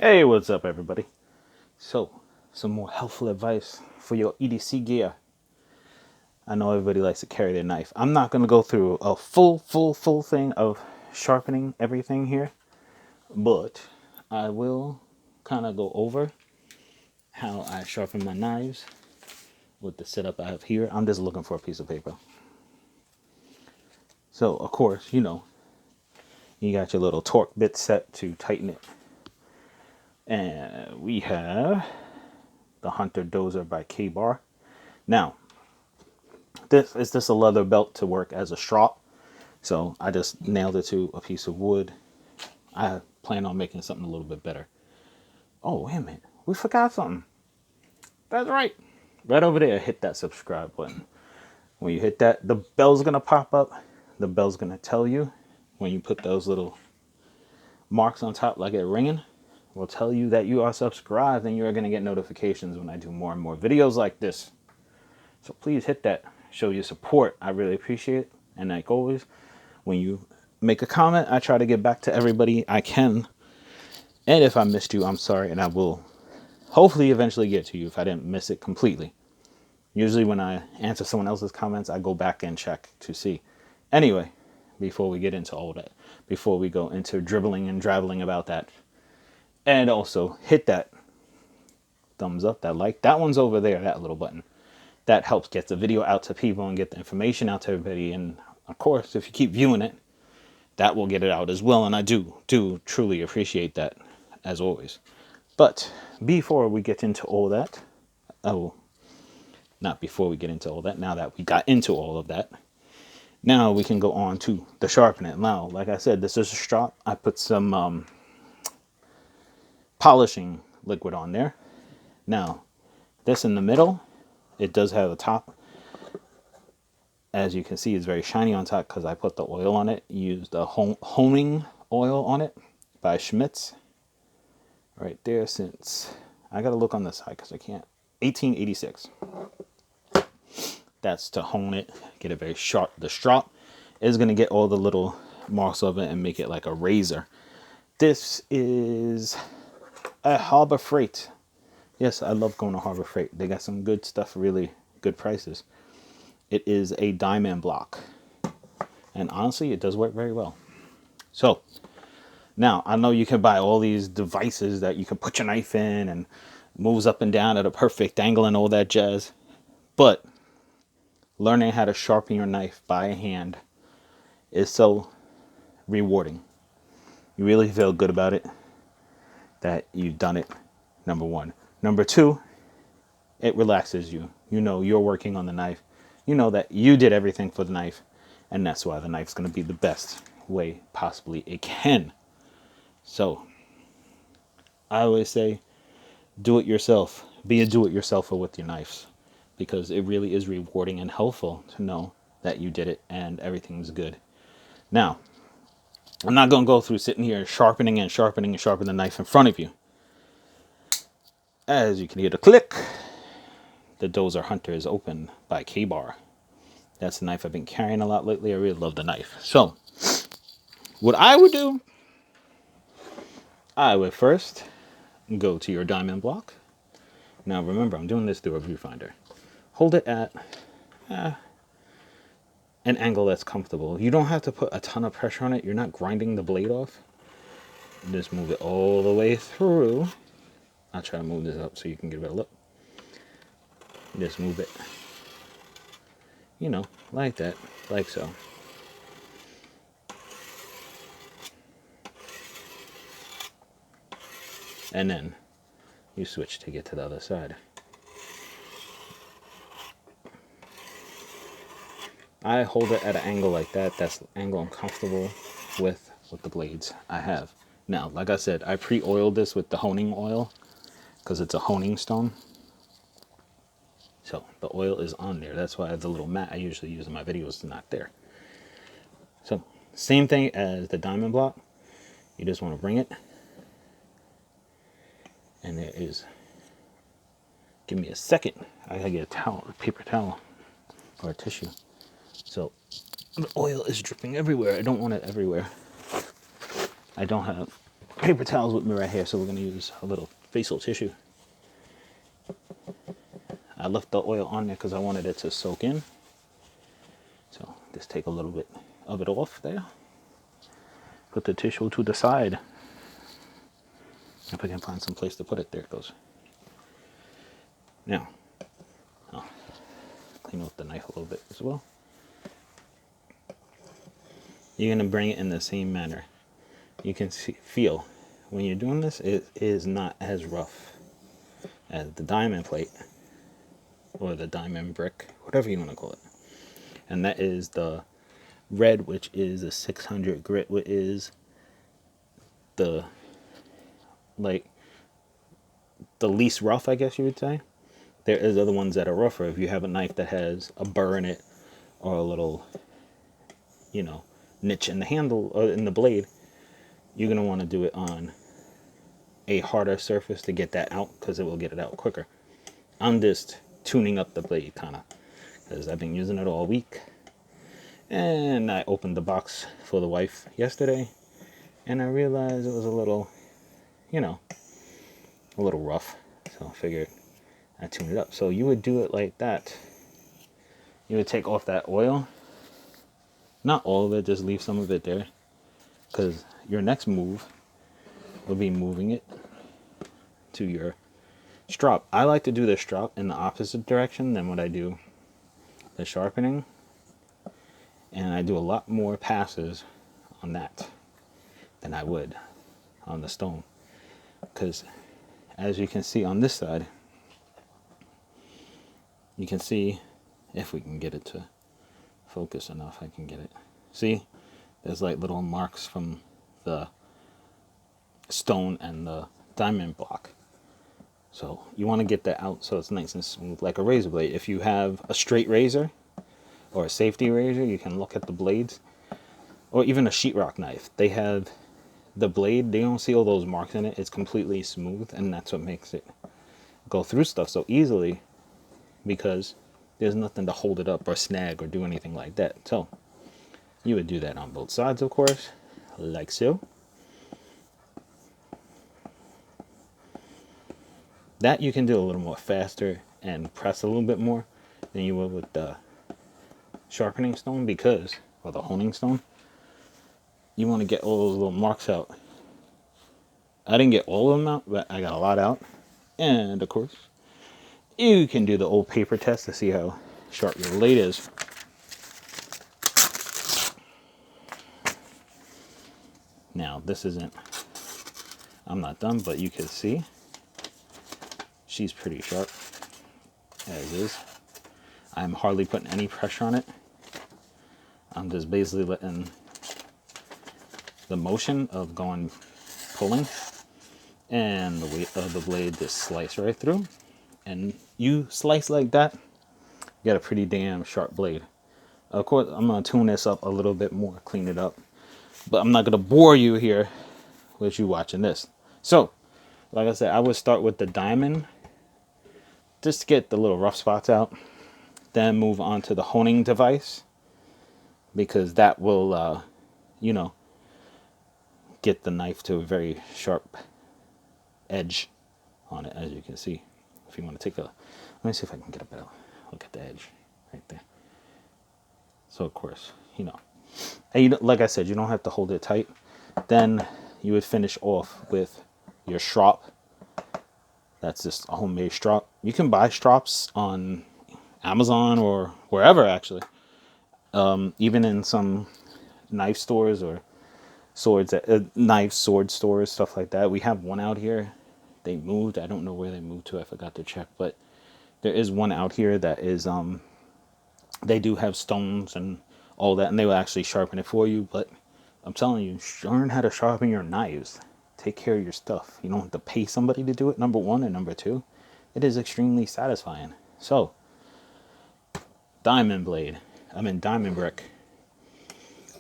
Hey, what's up, everybody? So, some more helpful advice for your EDC gear. I know everybody likes to carry their knife. I'm not going to go through a full thing of sharpening everything here, but I will kind of go over how I sharpen my knives with the setup I have here. I'm just looking for a piece of paper. So, of course, you got your little torque bit set to tighten it. And we have the Hunter Dozer by K-Bar. Now, this is just a leather belt to work as a strap. So I just nailed it to a piece of wood. I plan on making something a little bit better. Oh, wait a minute. We forgot something. That's right. Right over there, hit that subscribe button. When you hit that, the bell's going to pop up. The bell's going to tell you when you put those little marks on top like it ringing. Will tell you that you are subscribed and you're going to get notifications when I do more and more videos like this. So please hit that. Show your support. I really appreciate it. And like always, when you make a comment, I try to get back to everybody I can. And if I missed you, I'm sorry. And I will hopefully eventually get to you if I didn't miss it completely. Usually when I answer someone else's comments, I go back and check to see. Anyway, before we get into all that, before we go into dribbling and drabbling about that, and also hit that thumbs up, that like. That one's over there, that little button. That helps get the video out to people and get the information out to everybody. And of course, if you keep viewing it, that will get it out as well. And I do truly appreciate that, as always. But before we get into all that, not before we get into all that, now that we got into all of that, now we can go on to the sharpening. Now, like I said, this is a strap. I put some polishing liquid on there. Now, this in the middle, it does have a top. As you can see, it's very shiny on top because I put the oil on it. Used a homing oil on it by Schmidt's. Right there, since I gotta look on the side because I can't. 1886. That's to hone it, get it very sharp. The strap is gonna get all the little marks of it and make it like a razor. This is a Harbor Freight. Yes, I love going to Harbor Freight. They got some good stuff, really good prices. It is a diamond block, and honestly, it does work very well. So now I know you can buy all these devices that you can put your knife in and moves up and down at a perfect angle and all that jazz. But learning how to sharpen your knife by hand is so rewarding. You really feel good about it that you've done it, number one. Number two, it relaxes you. You know you're working on the knife. You know that you did everything for the knife, and that's why the knife's going to be the best way possibly it can. So I always say, do it yourself. Be a do-it-yourselfer with your knives, because it really is rewarding and helpful to know that you did it and everything's good. Now, I'm not going to go through sitting here sharpening the knife in front of you. As you can hear the click, the Dozer Hunter is open by K-Bar. That's the knife I've been carrying a lot lately. I really love the knife. So, what I would do, I would first go to your diamond block. Now remember, I'm doing this through a viewfinder. Hold it at an angle that's comfortable. You don't have to put a ton of pressure on it. You're not grinding the blade off. Just move it all the way through. I'll try to move this up so you can get a better look. Just move it, like that, like so. And then you switch to get to the other side. I hold it at an angle like that. That's the angle I'm comfortable with the blades I have. Now, like I said, I pre-oiled this with the honing oil because it's a honing stone. So the oil is on there. That's why the little mat I usually use in my videos is not there. So same thing as the diamond block. You just want to bring it. And there is, give me a second. I gotta get a towel, a paper towel, or a tissue. So the oil is dripping everywhere. I don't want it everywhere. I don't have paper towels with me right here, so we're going to use a little facial tissue. I left the oil on there because I wanted it to soak in. So just take a little bit of it off there. Put the tissue to the side. If I can find some place to put it, there it goes. Now, I'll clean with the knife a little bit as well. You're going to bring it in the same manner. You can feel when you're doing this, it is not as rough as the diamond plate or the diamond brick, whatever you want to call it. And that is the red, which is a 600 grit, which is the least rough, I guess you would say. There is other ones that are rougher. If you have a knife that has a burr in it or a little, niche in the handle or in the blade, you're going to want to do it on a harder surface to get that out, because it will get it out quicker. I'm just tuning up the blade kind of, because I've been using it all week. And I opened the box for the wife yesterday, and I realized it was a little rough. So I figured I'd tune it up. So you would do it like that. You would take off that oil. Not all of it, just leave some of it there. Because your next move will be moving it to your strop. I like to do the strop in the opposite direction than what I do the sharpening. And I do a lot more passes on that than I would on the stone. Because as you can see on this side, you can see, if we can get it to focus enough, I can get it. See, there's like little marks from the stone and the diamond block. So you want to get that out so it's nice and smooth, like a razor blade. If you have a straight razor or a safety razor, you can look at the blades, or even a sheetrock knife. They have the blade, they don't see all those marks in it. It's completely smooth, and that's what makes it go through stuff so easily, because there's nothing to hold it up or snag or do anything like that. So you would do that on both sides, of course, like so. That you can do a little more faster and press a little bit more than you would with the sharpening stone, because, or the honing stone, you want to get all those little marks out. I didn't get all of them out, but I got a lot out. And of course, you can do the old paper test to see how sharp your blade is. Now, this isn't, I'm not done, but you can see she's pretty sharp as is. I'm hardly putting any pressure on it. I'm just basically letting the motion of going pulling and the weight of the blade just slice right through. And you slice like that, you got a pretty damn sharp blade. Of course, I'm going to tune this up a little bit more, clean it up. But I'm not going to bore you here with you watching this. So, like I said, I would start with the diamond, just to get the little rough spots out. Then move on to the honing device, because that will, get the knife to a very sharp edge on it, as you can see. If you want to take a, let me see if I can get a better look at the edge right there. So of course, and like I said, you don't have to hold it tight. Then you would finish off with your strop. That's just a homemade strop. You can buy strops on Amazon or wherever, actually. Even in some knife stores or swords, knife sword stores, stuff like that. We have one out here. They moved. I don't know where they moved to. I forgot to check, but there is one out here that is they do have stones and all that, and they will actually sharpen it for you. But I'm telling you, learn how to sharpen your knives. Take care of your stuff. You don't have to pay somebody to do it, number one, and number two, it is extremely satisfying. So diamond blade, diamond brick.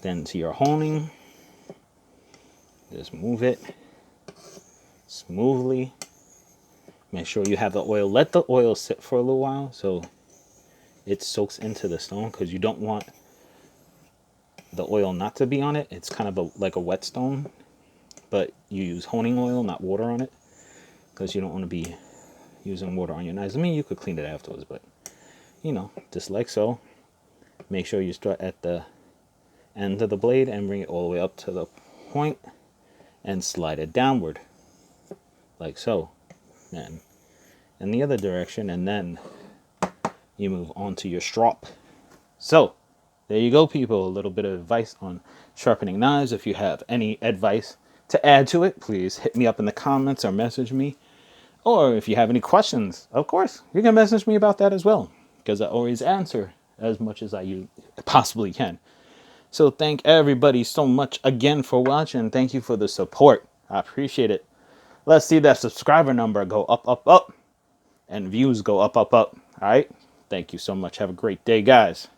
Then to your honing, just move it smoothly. Make sure you have the oil. Let the oil sit for a little while so it soaks into the stone, because you don't want the oil not to be on it. It's kind of like a wet stone, but you use honing oil, not water on it, because you don't want to be using water on your knives. I mean, you could clean it afterwards, but you know, just like so. Make sure you start at the end of the blade and bring it all the way up to the point and slide it downward like so, and in the other direction, and then you move on to your strop. So there you go, people. A little bit of advice on sharpening knives. If you have any advice to add to it, please hit me up in the comments or message me. Or if you have any questions, of course, you can message me about that as well, because I always answer as much as I possibly can. So thank everybody so much again for watching. Thank you for the support. I appreciate it. Let's see that subscriber number go up, up, up, and views go up, up, up. All right. Thank you so much. Have a great day, guys.